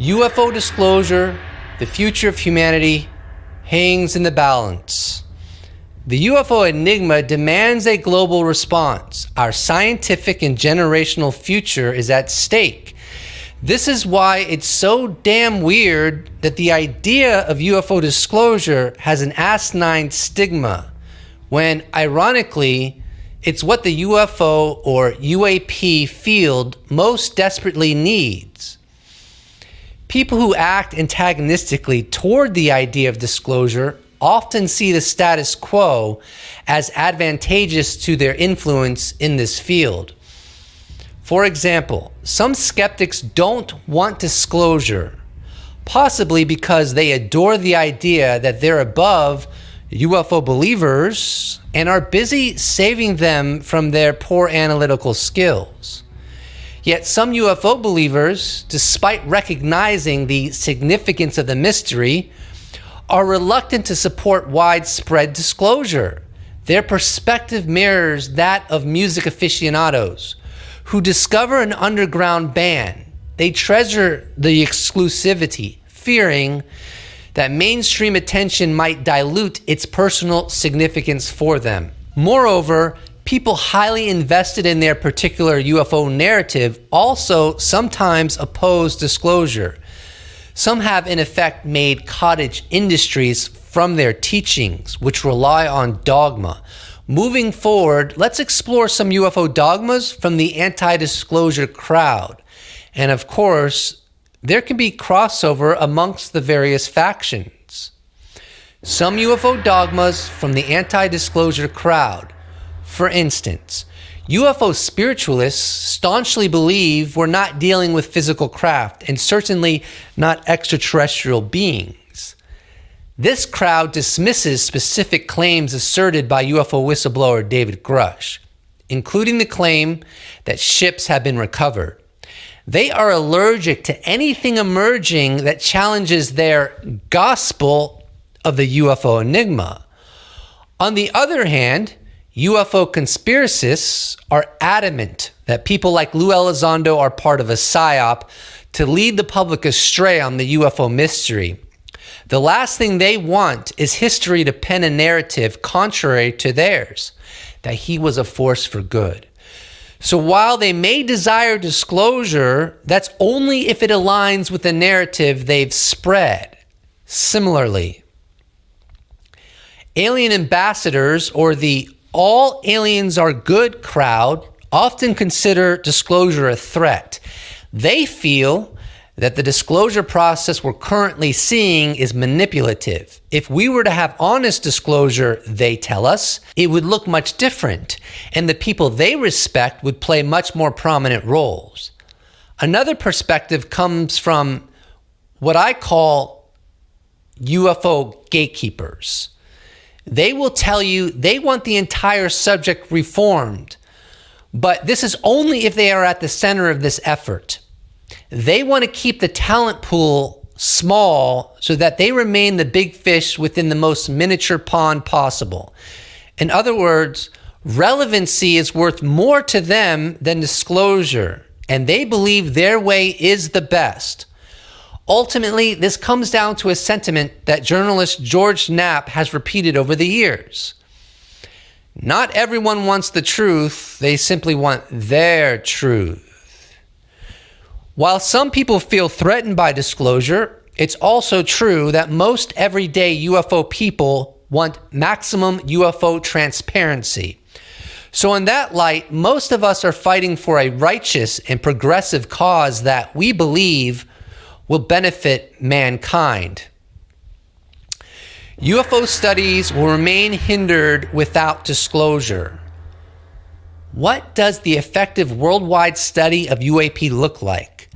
UFO disclosure, the future of humanity, hangs in the balance. The UFO enigma demands a global response. Our scientific and generational future is at stake. This is why it's so damn weird that the idea of UFO disclosure has an asinine stigma, when, ironically, it's what the UFO or UAP field most desperately needs. People who act antagonistically toward the idea of disclosure often see the status quo as advantageous to their influence in this field. For example, some skeptics don't want disclosure, possibly because they adore the idea that they're above UFO believers and are busy saving them from their poor analytical skills. Yet some UFO believers, despite recognizing the significance of the mystery, are reluctant to support widespread disclosure. Their perspective mirrors that of music aficionados who discover an underground band. They treasure the exclusivity, fearing that mainstream attention might dilute its personal significance for them. Moreover, people highly invested in their particular UFO narrative also sometimes oppose disclosure. Some have in effect made cottage industries from their teachings, which rely on dogma. Moving forward, let's explore some UFO dogmas from the anti-disclosure crowd. And of course, there can be crossover amongst the various factions. Some UFO dogmas from the anti-disclosure crowd. For instance, UFO spiritualists staunchly believe we're not dealing with physical craft and certainly not extraterrestrial beings. This crowd dismisses specific claims asserted by UFO whistleblower David Grush, including the claim that ships have been recovered. They are allergic to anything emerging that challenges their gospel of the UFO enigma. On the other hand, UFO conspiracists are adamant that people like Lou Elizondo are part of a psyop to lead the public astray on the UFO mystery. The last thing they want is history to pen a narrative contrary to theirs, that he was a force for good. So while they may desire disclosure, that's only if it aligns with the narrative they've spread. Similarly, alien ambassadors, or the all aliens are good crowd, often consider disclosure a threat. They feel that the disclosure process we're currently seeing is manipulative. If we were to have honest disclosure, they tell us, it would look much different, and the people they respect would play much more prominent roles. Another perspective comes from what I call UFO gatekeepers. They will tell you they want the entire subject reformed, but this is only if they are at the center of this effort. They want to keep the talent pool small so that they remain the big fish within the most miniature pond possible. In other words, relevancy is worth more to them than disclosure, and they believe their way is the best. Ultimately, this comes down to a sentiment that journalist George Knapp has repeated over the years. Not everyone wants the truth, they simply want their truth. While some people feel threatened by disclosure, it's also true that most everyday UFO people want maximum UFO transparency. So in that light, most of us are fighting for a righteous and progressive cause that we believe will benefit mankind. UFO studies will remain hindered without disclosure. What does the effective worldwide study of UAP look like?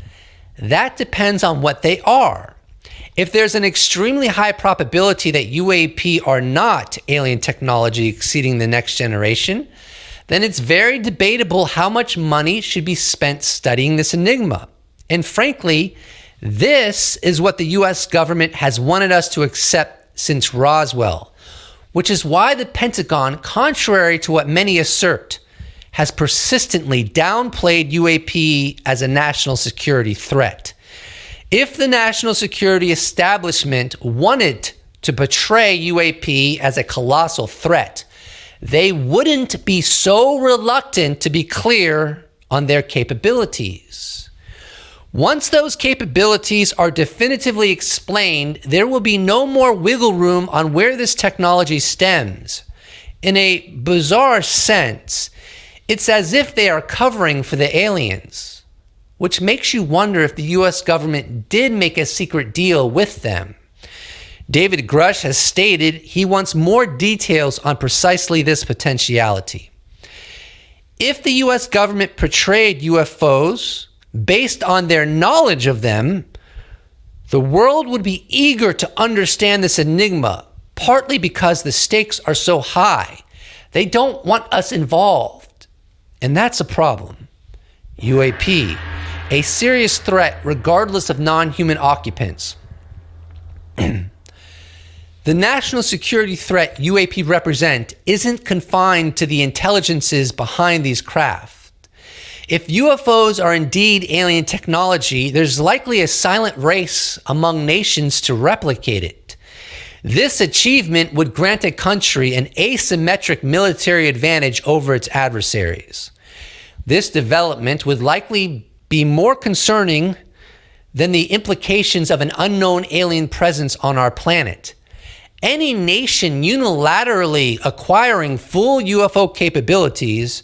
That depends on what they are. If there's an extremely high probability that UAP are not alien technology exceeding the next generation, then it's very debatable how much money should be spent studying this enigma. And frankly, this is what the US government has wanted us to accept since Roswell, which is why the Pentagon, contrary to what many assert, has persistently downplayed UAP as a national security threat. If the national security establishment wanted to portray UAP as a colossal threat, they wouldn't be so reluctant to be clear on their capabilities. Once those capabilities are definitively explained, there will be no more wiggle room on where this technology stems. In a bizarre sense, it's as if they are covering for the aliens, which makes you wonder if the US government did make a secret deal with them. David Grush has stated he wants more details on precisely this potentiality. If the US government portrayed UFOs based on their knowledge of them, the world would be eager to understand this enigma, partly because the stakes are so high. They don't want us involved, and that's a problem. UAP, a serious threat regardless of non-human occupants. The national security threat UAP represent isn't confined to the intelligences behind these craft. If UFOs are indeed alien technology, there's likely a silent race among nations to replicate it. This achievement would grant a country an asymmetric military advantage over its adversaries. This development would likely be more concerning than the implications of an unknown alien presence on our planet. Any nation unilaterally acquiring full UFO capabilities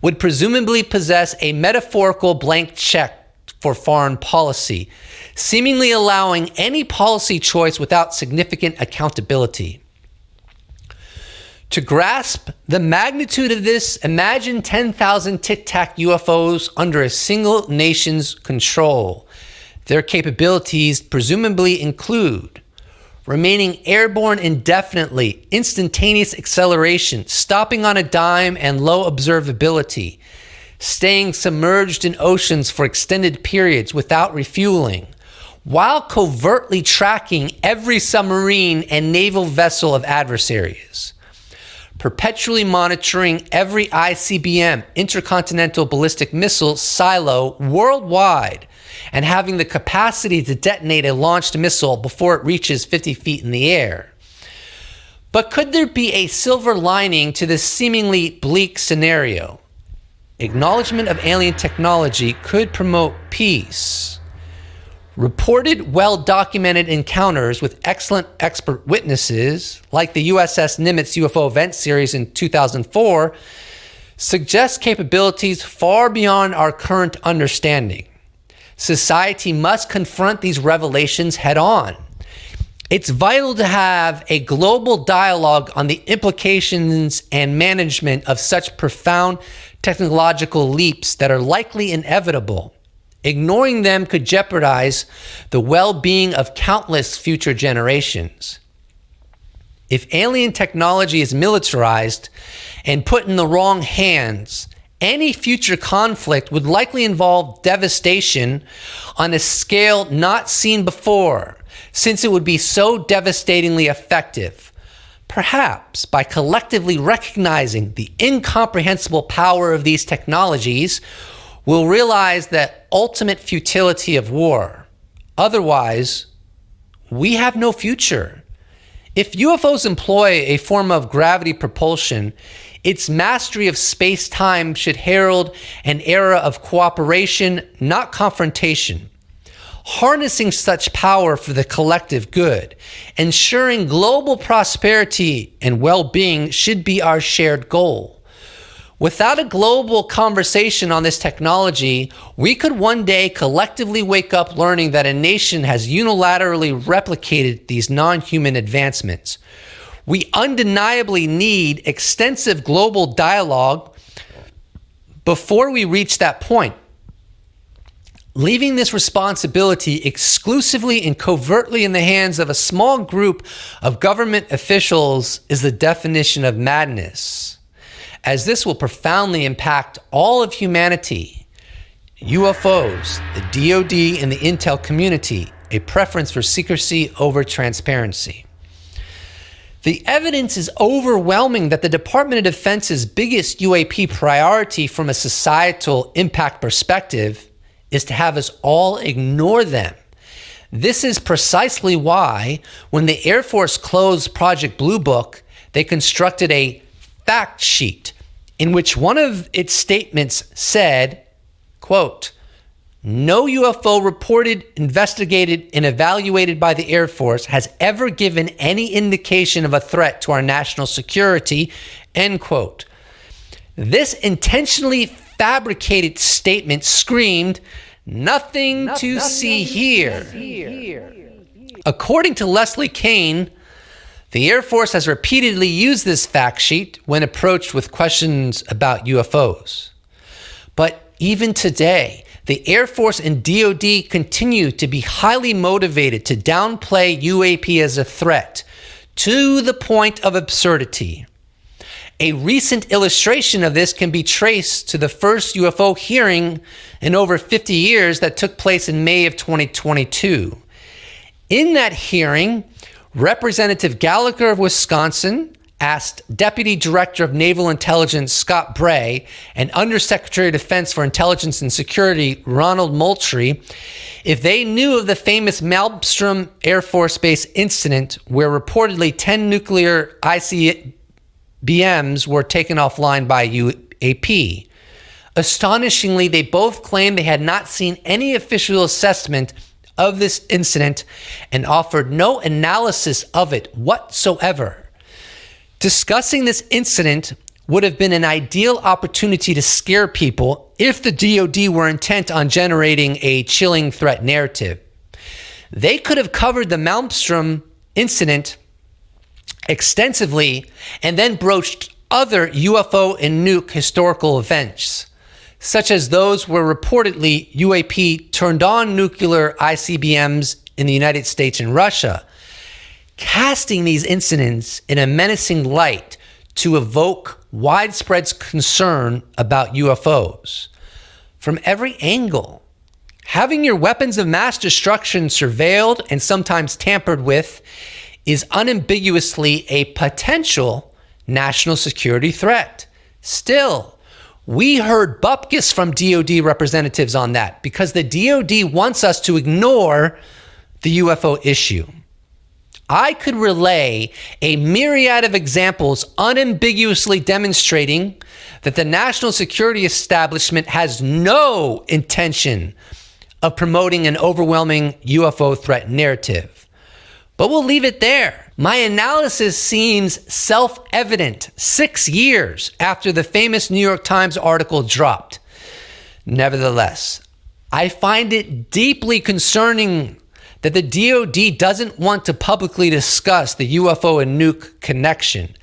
would presumably possess a metaphorical blank check for foreign policy, seemingly allowing any policy choice without significant accountability. To grasp the magnitude of this, imagine 10,000 Tic-Tac UFOs under a single nation's control. Their capabilities presumably include remaining airborne indefinitely, instantaneous acceleration, stopping on a dime and low observability, staying submerged in oceans for extended periods without refueling, while covertly tracking every submarine and naval vessel of adversaries, perpetually monitoring every ICBM, intercontinental ballistic missile silo worldwide, and having the capacity to detonate a launched missile before it reaches 50 feet in the air. But could there be a silver lining to this seemingly bleak scenario? Acknowledgement of alien technology could promote peace. Reported, well-documented encounters with excellent expert witnesses, like the USS Nimitz UFO event series in 2004, suggest capabilities far beyond our current understanding. Society must confront these revelations head-on. It's vital to have a global dialogue on the implications and management of such profound technological leaps that are likely inevitable. Ignoring them could jeopardize the well-being of countless future generations. If alien technology is militarized and put in the wrong hands, any future conflict would likely involve devastation on a scale not seen before, since it would be so devastatingly effective. Perhaps by collectively recognizing the incomprehensible power of these technologies, we'll realize the ultimate futility of war. Otherwise, we have no future. If UFOs employ a form of gravity propulsion, its mastery of space-time should herald an era of cooperation, not confrontation. Harnessing such power for the collective good, ensuring global prosperity and well-being should be our shared goal. Without a global conversation on this technology, we could one day collectively wake up learning that a nation has unilaterally replicated these non-human advancements. We undeniably need extensive global dialogue before we reach that point. Leaving this responsibility exclusively and covertly in the hands of a small group of government officials is the definition of madness, as this will profoundly impact all of humanity. UFOs, the DoD, and the intel community, a preference for secrecy over transparency. The evidence is overwhelming that the Department of Defense's biggest UAP priority from a societal impact perspective is to have us all ignore them. This is precisely why, when the Air Force closed Project Blue Book, they constructed a fact sheet in which one of its statements said, quote, "No UFO reported, investigated, and evaluated by the Air Force has ever given any indication of a threat to our national security," end quote. This intentionally fabricated statement screamed, "Nothing to see here." According to Leslie Kane, the Air Force has repeatedly used this fact sheet when approached with questions about UFOs. But even today, the Air Force and DoD continue to be highly motivated to downplay UAP as a threat to the point of absurdity. A recent illustration of this can be traced to the first UFO hearing in over 50 years that took place in May of 2022. In that hearing, Representative Gallagher of Wisconsin asked Deputy Director of Naval Intelligence Scott Bray and Undersecretary of Defense for Intelligence and Security Ronald Moultrie if they knew of the famous Malmstrom Air Force Base incident where reportedly 10 nuclear ICBMs were taken offline by UAP. Astonishingly, they both claimed they had not seen any official assessment of this incident and offered no analysis of it whatsoever. Discussing this incident would have been an ideal opportunity to scare people if the DoD were intent on generating a chilling threat narrative. They could have covered the Malmstrom incident extensively and then broached other UFO and nuke historical events, such as those where reportedly UAP turned on nuclear ICBMs in the United States and Russia, casting these incidents in a menacing light to evoke widespread concern about UFOs. From every angle, having your weapons of mass destruction surveilled and sometimes tampered with is unambiguously a potential national security threat. Still, we heard bupkis from DoD representatives on that because the DoD wants us to ignore the UFO issue. I could relay a myriad of examples unambiguously demonstrating that the national security establishment has no intention of promoting an overwhelming UFO threat narrative. But we'll leave it there. My analysis seems self-evident 6 years after the famous New York Times article dropped. Nevertheless, I find it deeply concerning that the DoD doesn't want to publicly discuss the UFO and nuke connection.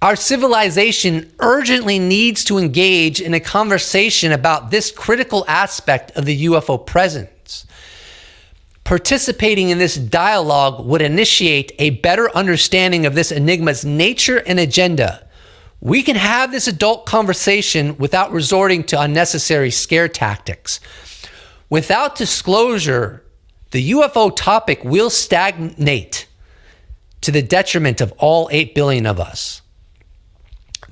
Our civilization urgently needs to engage in a conversation about this critical aspect of the UFO presence. Participating in this dialogue would initiate a better understanding of this enigma's nature and agenda. We can have this adult conversation without resorting to unnecessary scare tactics. Without disclosure, the UFO topic will stagnate to the detriment of all 8 billion of us.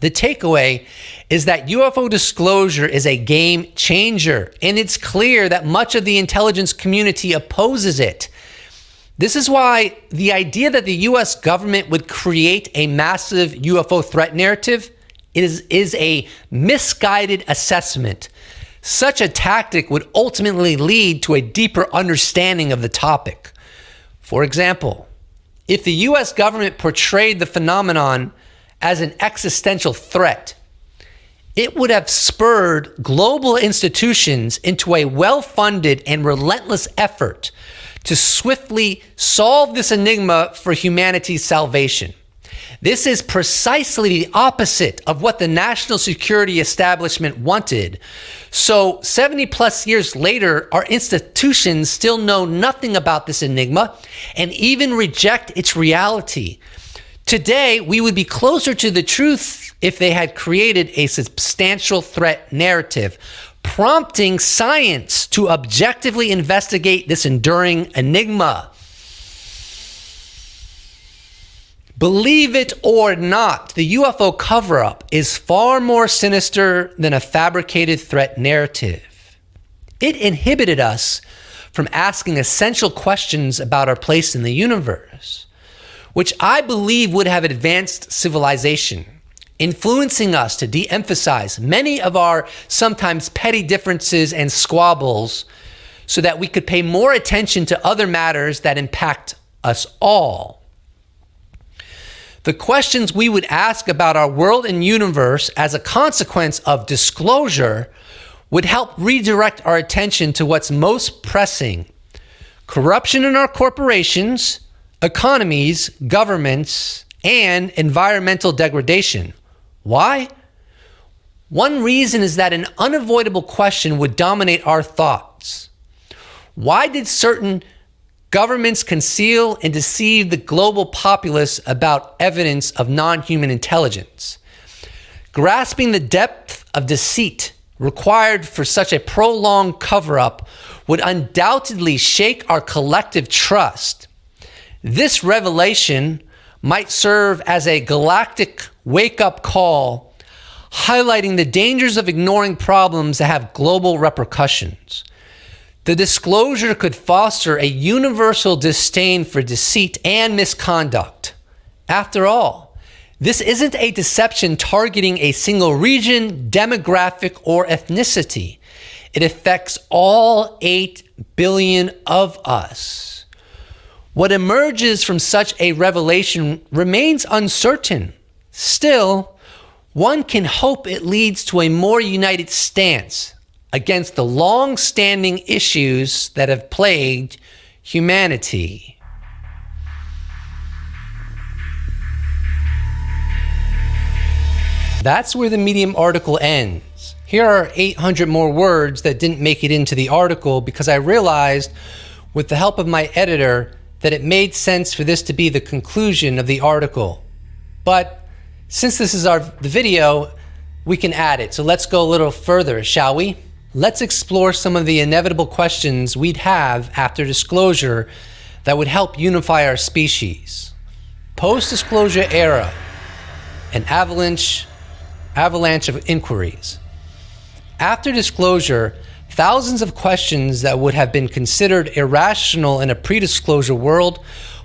The takeaway is that UFO disclosure is a game changer, and it's clear that much of the intelligence community opposes it. This is why the idea that the US government would create a massive UFO threat narrative is a misguided assessment. Such a tactic would ultimately lead to a deeper understanding of the topic. For example, if the US government portrayed the phenomenon as an existential threat, it would have spurred global institutions into a well-funded and relentless effort to swiftly solve this enigma for humanity's salvation. This is precisely the opposite of what the national security establishment wanted. So 70 plus years later, our institutions still know nothing about this enigma and even reject its reality. Today, we would be closer to the truth if they had created a substantial threat narrative, prompting science to objectively investigate this enduring enigma. Believe it or not, the UFO cover-up is far more sinister than a fabricated threat narrative. It inhibited us from asking essential questions about our place in the universe, which I believe would have advanced civilization, influencing us to de-emphasize many of our sometimes petty differences and squabbles so that we could pay more attention to other matters that impact us all. The questions we would ask about our world and universe as a consequence of disclosure would help redirect our attention to what's most pressing: corruption in our corporations, economies, governments, and environmental degradation. Why? One reason is that an unavoidable question would dominate our thoughts. Why did certain governments conceal and deceive the global populace about evidence of non-human intelligence? Grasping the depth of deceit required for such a prolonged cover-up would undoubtedly shake our collective trust. This revelation might serve as a galactic wake-up call, highlighting the dangers of ignoring problems that have global repercussions. The disclosure could foster a universal disdain for deceit and misconduct. After all, this isn't a deception targeting a single region, demographic, or ethnicity. It affects all 8 billion of us. What emerges from such a revelation remains uncertain. Still, one can hope it leads to a more united stance against the long-standing issues that have plagued humanity. That's where the Medium article ends. Here are 800 more words that didn't make it into the article because I realized, with the help of my editor, that it made sense for this to be the conclusion of the article. But since this is the video, we can add it. So let's go a little further, shall we? Let's explore some of the inevitable questions we'd have after disclosure that would help unify our species. Post-disclosure era, an avalanche of inquiries. After disclosure, thousands of questions that would have been considered irrational in a pre-disclosure world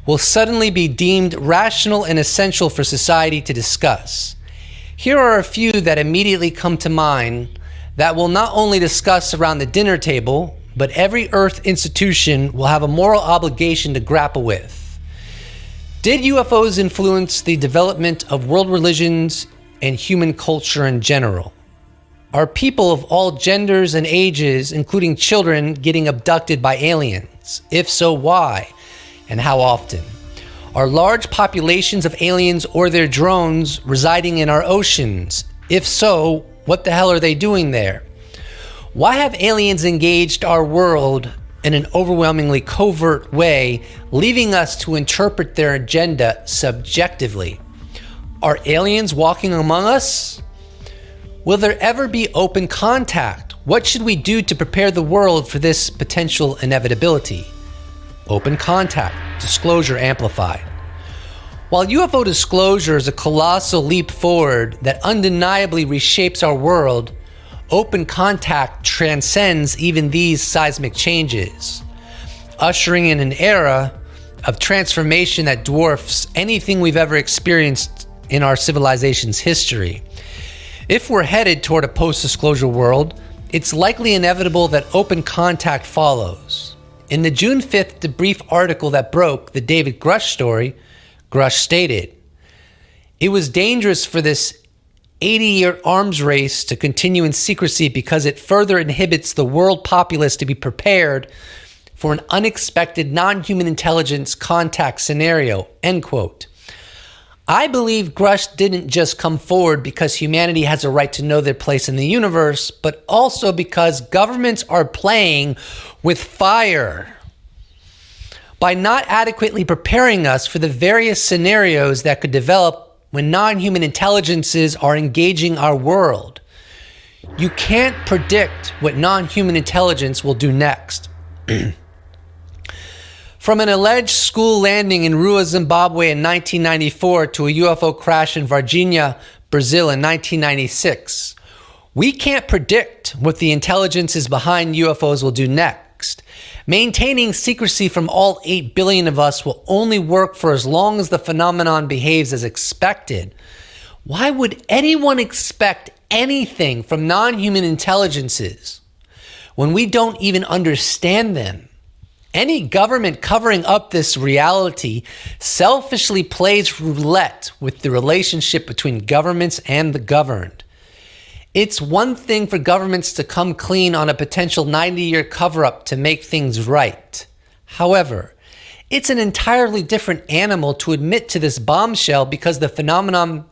will suddenly be deemed rational and essential for society to discuss. Here are a few that immediately come to mind that we'll not only discuss around the dinner table, but every Earth institution will have a moral obligation to grapple with. Did UFOs influence the development of world religions and human culture in general? Are people of all genders and ages, including children, getting abducted by aliens? If so, why? And how often? Are large populations of aliens or their drones residing in our oceans? If so, what the hell are they doing there? Why have aliens engaged our world in an overwhelmingly covert way, leaving us to interpret their agenda subjectively? Are aliens walking among us? Will there ever be open contact? What should we do to prepare the world for this potential inevitability? Open contact, disclosure amplified. While UFO disclosure is a colossal leap forward that undeniably reshapes our world, open contact transcends even these seismic changes, ushering in an era of transformation that dwarfs anything we've ever experienced in our civilization's history. If we're headed toward a post-disclosure world, it's likely inevitable that open contact follows. In the June 5th debrief article that broke the David Grush story, Grush stated, "It was dangerous for this 80-year arms race to continue in secrecy because it further inhibits the world populace to be prepared for an unexpected non-human intelligence contact scenario," end quote. I believe Grush didn't just come forward because humanity has a right to know their place in the universe, but also because governments are playing with fire by not adequately preparing us for the various scenarios that could develop when non-human intelligences are engaging our world. You can't predict what non-human intelligence will do next. From an alleged school landing in Rua, Zimbabwe in 1994 to a UFO crash in Varginha, Brazil in 1996, we can't predict what the intelligences behind UFOs will do next. next. Maintaining secrecy from all 8 billion of us will only work for as long as the phenomenon behaves as expected. Why would anyone expect anything from non-human intelligences when we don't even understand them? Any government covering up this reality selfishly plays roulette with the relationship between governments and the governed. It's one thing for governments to come clean on a potential 90-year cover-up to make things right. However, it's an entirely different animal to admit to this bombshell because the phenomenon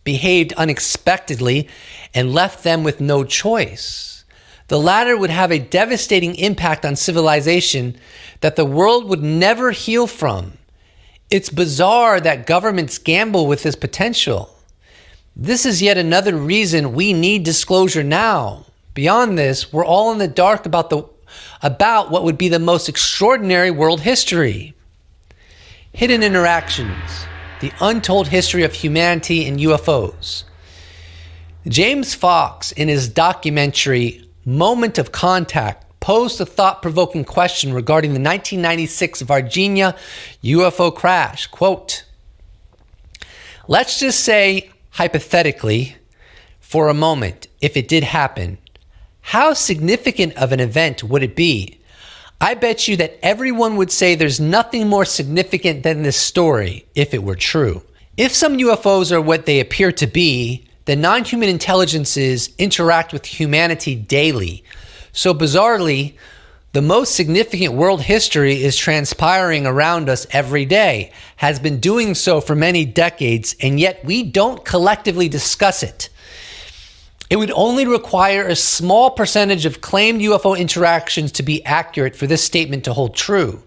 behaved unexpectedly and left them with no choice. The latter would have a devastating impact on civilization that the world would never heal from. It's bizarre that governments gamble with this potential. This is yet another reason we need disclosure now. Beyond this, we're all in the dark about what would be the most extraordinary world history. Hidden interactions, the untold history of humanity and UFOs. James Fox, in his documentary Moment of Contact, posed a thought-provoking question regarding the 1996 Virginia UFO crash. Quote, let's just say, hypothetically, for a moment, if it did happen, how significant of an event would it be? I bet you that everyone would say there's nothing more significant than this story if it were true. If some UFOs are what they appear to be, then non-human intelligences interact with humanity daily. So bizarrely, the most significant world history is transpiring around us every day, has been doing so for many decades, and yet we don't collectively discuss it. It would only require a small percentage of claimed UFO interactions to be accurate for this statement to hold true.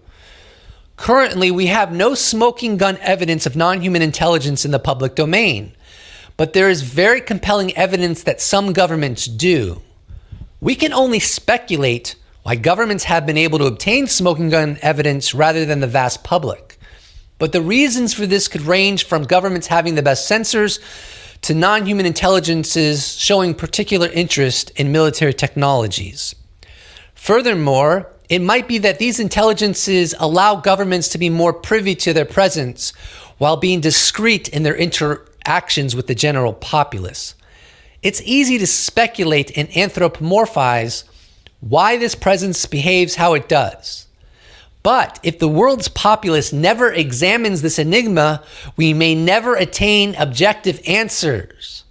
Currently, we have no smoking gun evidence of non-human intelligence in the public domain, but there is very compelling evidence that some governments do. We can only speculate why governments have been able to obtain smoking gun evidence rather than the vast public. But the reasons for this could range from governments having the best sensors to non-human intelligences showing particular interest in military technologies. Furthermore, it might be that these intelligences allow governments to be more privy to their presence while being discreet in their interactions with the general populace. It's easy to speculate and anthropomorphize why this presence behaves how it does. But if the world's populace never examines this enigma, we may never attain objective answers.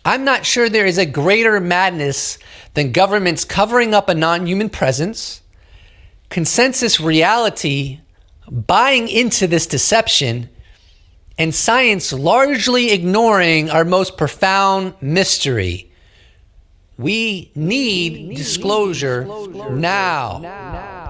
I'm not sure there is a greater madness than governments covering up a non-human presence, consensus reality buying into this deception, and science largely ignoring our most profound mystery. We need disclosure now.